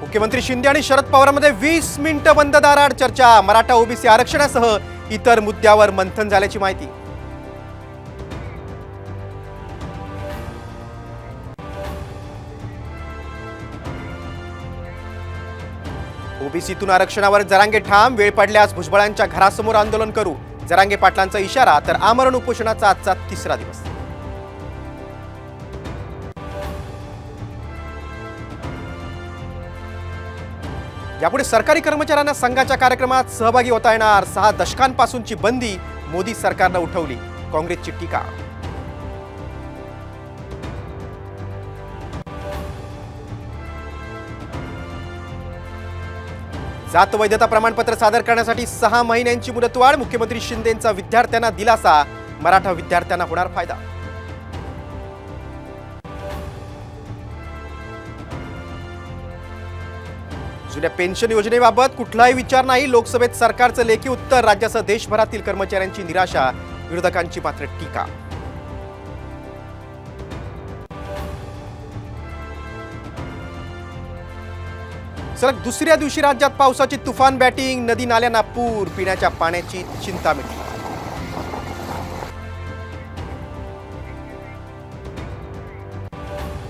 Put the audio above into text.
मुख्यमंत्री शिंदे आणि शरद पवारांमध्ये 20 मिनिटं बंद दाराआड चर्चा। मराठा ओबीसी आरक्षणासह इतर मुद्द्यावर मंथन झाल्याची माहिती। ओबीसीतून आरक्षणावर जरांगे ठाम, वेळ पडल्यास भुजबळांच्या घरासमोर आंदोलन करू। जरांगे पाटलांचा इशारा, तर आमरण उपोषणाचा आजचा तिसरा दिवस। यापुढे सरकारी कर्मचाऱ्यांना संघाच्या कार्यक्रमात सहभागी होता येणार। 6 दशकांपासूनची बंदी मोदी सरकारने उठवली, काँग्रेसची टीका। जात वैधता प्रमाणपत्र सादर करण्यासाठी 6 महिन्यांची मुदतवाढ। मुख्यमंत्री शिंदेंचा विद्यार्थ्यांना दिलासा, मराठा विद्यार्थ्यांना होणार फायदा। जुन्या पेन्शन योजनेबाबत कुठलाही विचार नाही, लोकसभेत सरकारचं लेखी उत्तर। राज्यासह देशभरातील कर्मचाऱ्यांची निराशा, विरोधकांची मात्र टीका। सलग दुसऱ्या दिवशी राज्यात पावसाची तुफान बॅटिंग, नदी नाल्यांना पूर, पिण्याच्या पाण्याची चिंता मिटली।